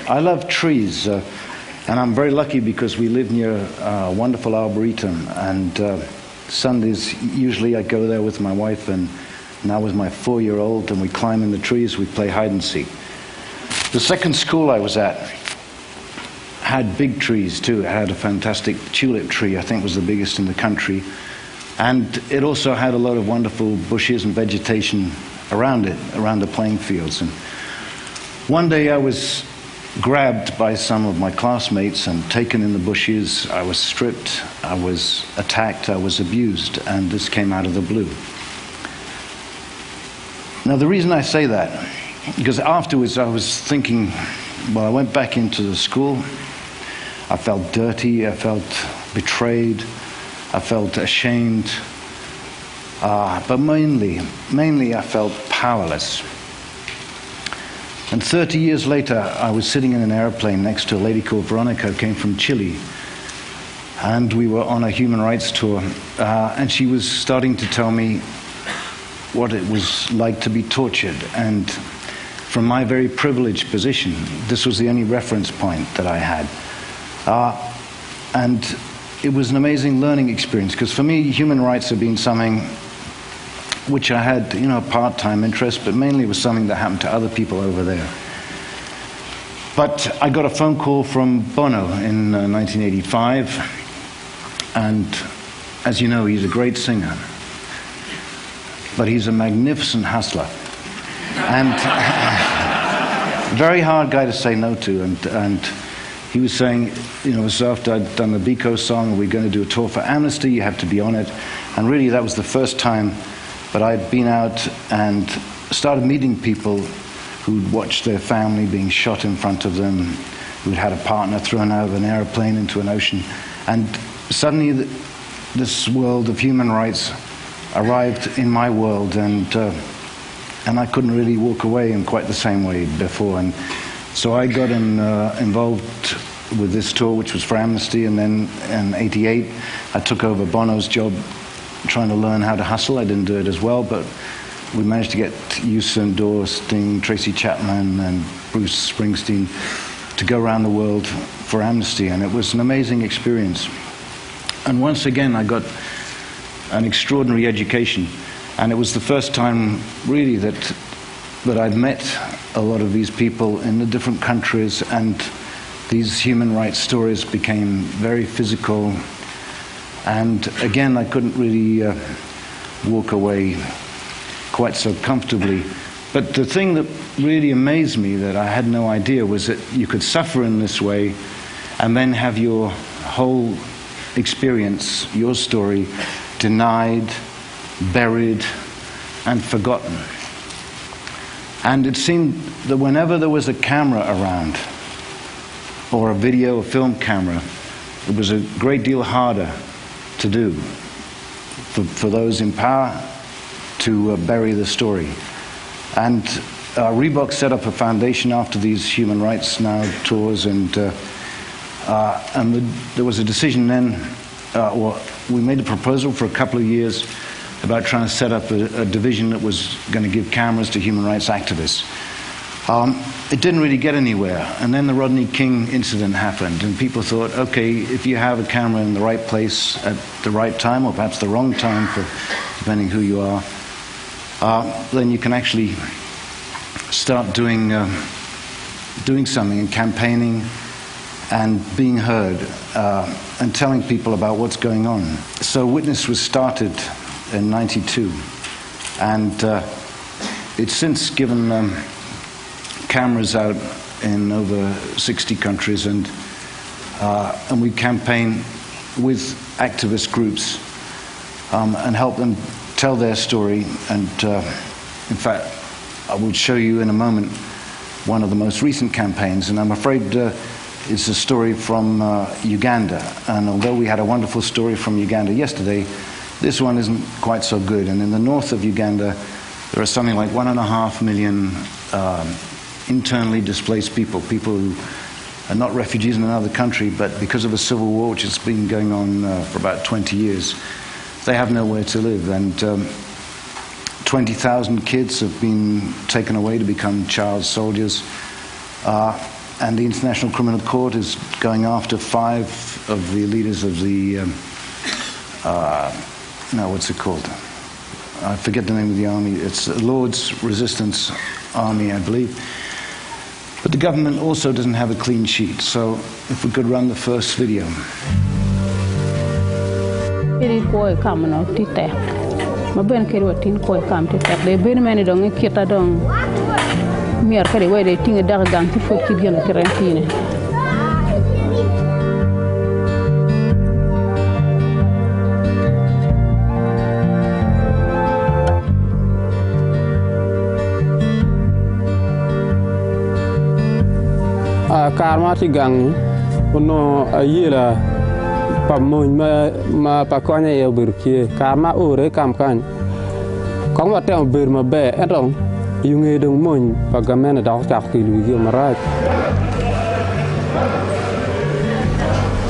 I love trees, and I'm very lucky because we live near a wonderful arboretum, and Sundays, usually I go there with my wife and now with my 4-year-old, and we climb in the trees, we play hide and seek. The second school I was at had big trees too. It had a fantastic tulip tree, I think was the biggest in the country. And it also had a lot of wonderful bushes and vegetation around it, around the playing fields. And one day I was grabbed by some of my classmates and taken in the bushes. I was stripped, I was attacked, I was abused, and this came out of the blue. Now the reason I say that, because afterwards I was thinking, well, I went back into the school, I felt dirty, I felt betrayed, I felt ashamed, but mainly I felt powerless. And 30 years later, I was sitting in an airplane next to a lady called Veronica who came from Chile. And we were on a human rights tour. And she was starting to tell me what it was like to be tortured. And from my very privileged position, this was the only reference point that I had. And it was an amazing learning experience, because for me, human rights have been something which I had, a part-time interest, but mainly it was something that happened to other people over there. But I got a phone call from Bono in 1985, and as you know, he's a great singer, but he's a magnificent hustler, and very hard guy to say no to, and he was saying, so after I'd done the Biko song, we're going to do a tour for Amnesty, you have to be on it, and really that was the first time. But I'd been out and started meeting people who'd watched their family being shot in front of them, who'd had a partner thrown out of an airplane into an ocean. And suddenly this world of human rights arrived in my world, and I couldn't really walk away in quite the same way before. And so I got involved with this tour, which was for Amnesty, and then in '88 I took over Bono's job, trying to learn how to hustle. I didn't do it as well, but we managed to get Usain Bolt, Sting, Tracy Chapman, and Bruce Springsteen to go around the world for Amnesty, and it was an amazing experience. And once again, I got an extraordinary education, and it was the first time, really, that I'd met a lot of these people in the different countries, and these human rights stories became very physical. And again, I couldn't really walk away quite so comfortably. But the thing that really amazed me, that I had no idea, was that you could suffer in this way and then have your whole experience, your story, denied, buried, and forgotten. And it seemed that whenever there was a camera around, or a video or film camera, it was a great deal harder to do for those in power to bury the story. And Reebok set up a foundation after these Human Rights Now tours, and there was a decision then, we made a proposal for a couple of years about trying to set up a division that was going to give cameras to human rights activists. It didn't really get anywhere, and then the Rodney King incident happened, and people thought, okay, if you have a camera in the right place at the right time, or perhaps the wrong time, depending who you are, then you can actually start doing something, and campaigning and being heard, and telling people about what's going on. So Witness was started in '92, and it's since given cameras out in over 60 countries, and we campaign with activist groups and help them tell their story. And in fact, I will show you in a moment one of the most recent campaigns, and I'm afraid it's a story from Uganda. And although we had a wonderful story from Uganda yesterday, this one isn't quite so good. And in the north of Uganda, there are something like 1.5 million internally displaced people who are not refugees in another country, but because of a civil war which has been going on for about 20 years, they have nowhere to live. And 20,000 kids have been taken away to become child soldiers. and the International Criminal Court is going after 5 of the leaders of the, what's it called? I forget the name of the army. It's the Lord's Resistance Army, I believe. But the government also doesn't have a clean sheet, so if we could run the first video. Ma ben kere watin ko kam te tak de ben meni dong kita dong mier kare we de tinga dag gang ti fo ki bien krentine karma ti gang uno ayela pamun ma pakonya e burkie karma ore kam kan kong wa tem bir ma be etong yunge dong mon pagamena da tak ti lu gi marat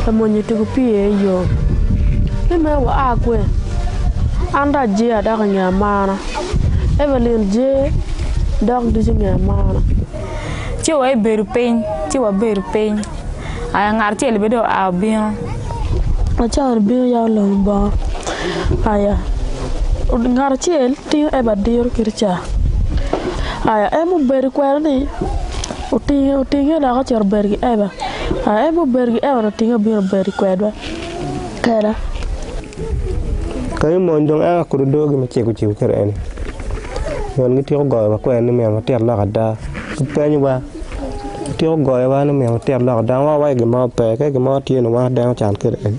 tamonye te kupie yo me wa akwe anda je ada nya mana Evelyn je dog du nya mana ti wa beru pen ti wa beru pen ay ngar ti le bedo a bien achar bi ya lomba aya ngar tiel ti e badir kircha aya emu ber kwerni uti na ka char bergi eba aya emu bergi eba na tinga bi ber kwedwa kala kay mon dong a ku do gi ma che ku chi kere en yon ngi ti go ba kwen ni me ma ter la da ku pe ni wa ti go ba ni me ma ter la da wa wa gi ma pe ke gi ma ti no wa da chan kere en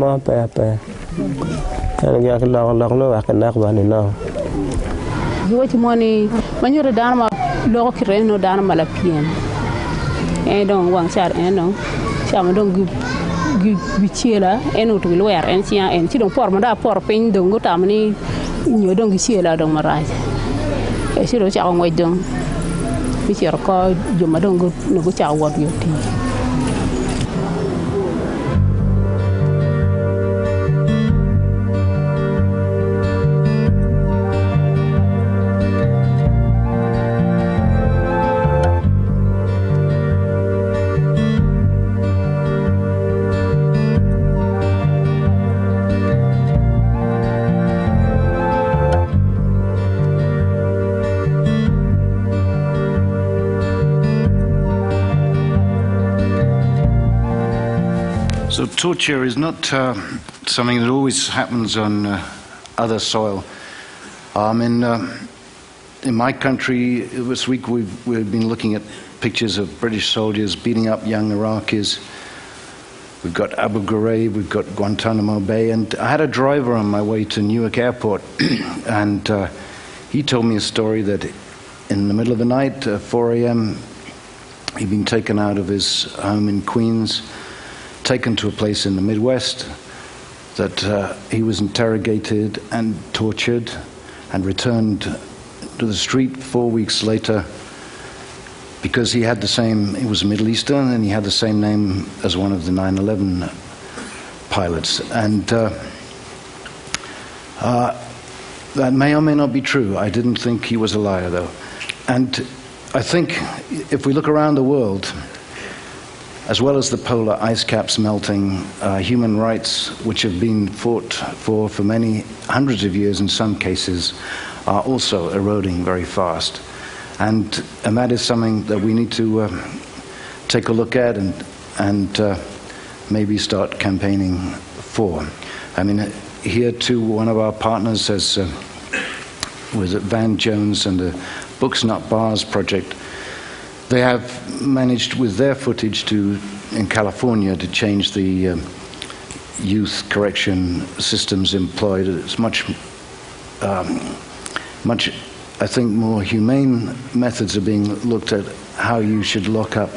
ma pe ana ga la no wa kan ba ni no wo ti moni manyoro dan ma lo ko kire no dan ma la pien e don wang char en no chama don gu bichela en utu lo wer en sia en ti don por ma da por pin don go tamni nyo don gi chela don ma ra e si ro cha ngoi don bi cher ko jo ma don go no go cha wot yo ti. So torture is not something that always happens on other soil. In my country, this week we've been looking at pictures of British soldiers beating up young Iraqis. We've got Abu Ghraib, we've got Guantanamo Bay, and I had a driver on my way to Newark Airport, and he told me a story that in the middle of the night, 4 a.m., he'd been taken out of his home in Queens, taken to a place in the Midwest, that he was interrogated and tortured and returned to the street 4 weeks later because he was Middle Eastern and he had the same name as one of the 9/11 pilots. And that may or may not be true. I didn't think he was a liar, though. And I think if we look around the world, as well as the polar ice caps melting, human rights, which have been fought for many hundreds of years in some cases, are also eroding very fast. And that is something that we need to take a look at and maybe start campaigning for. I mean, here too, one of our partners was at Van Jones and the Books Not Bars project. They have managed with their footage in California to change the youth correction systems employed. It's much, I think, more humane methods are being looked at how you should lock up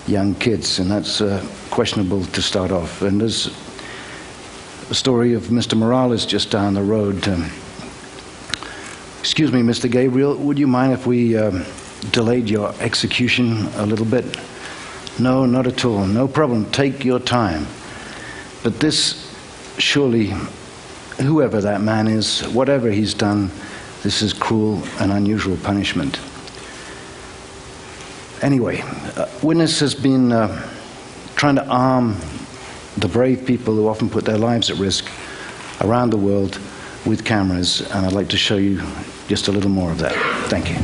young kids, and that's questionable to start off. And there's a story of Mr. Morales just down the road. Excuse me, Mr. Gabriel, would you mind if we delayed your execution a little bit? No, not at all. No problem. Take your time. But this, surely, whoever that man is, whatever he's done, this is cruel and unusual punishment. Anyway, Witness has been trying to arm the brave people who often put their lives at risk around the world with cameras, and I'd like to show you just a little more of that. Thank you.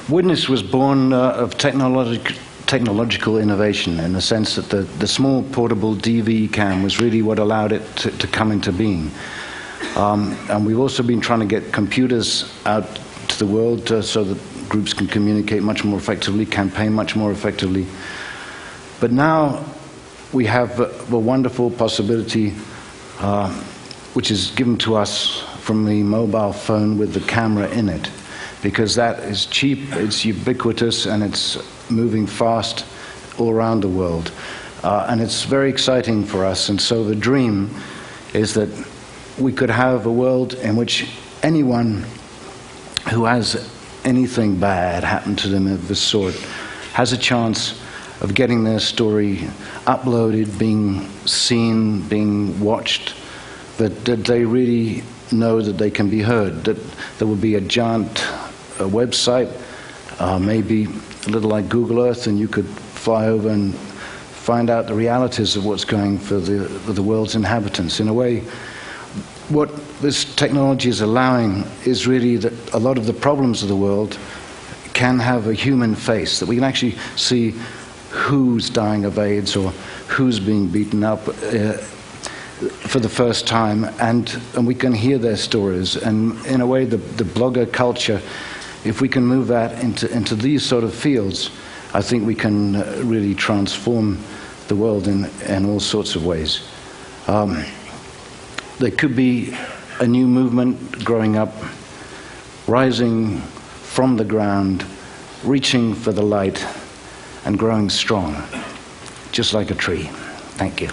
Witness was born of technological innovation, in the sense that the small portable DV cam was really what allowed it to come into being. And we've also been trying to get computers out to the world so that groups can communicate much more effectively, campaign much more effectively. But now we have a wonderful possibility which is given to us from the mobile phone with the camera in it, because that is cheap, it's ubiquitous, and it's moving fast all around the world. And it's very exciting for us. And so the dream is that we could have a world in which anyone who has anything bad happen to them of this sort has a chance of getting their story uploaded, being seen, being watched, that they really know that they can be heard, that there will be a giant website, maybe a little like Google Earth, and you could fly over and find out the realities of what's going for the world's inhabitants. In a way, what this technology is allowing is really that a lot of the problems of the world can have a human face, that we can actually see who's dying of AIDS or who's being beaten up for the first time, and we can hear their stories. And in a way, the blogger culture, if we can move that into these sort of fields, I think we can really transform the world in all sorts of ways. There could be a new movement growing up, rising from the ground, reaching for the light, and growing strong, just like a tree. Thank you.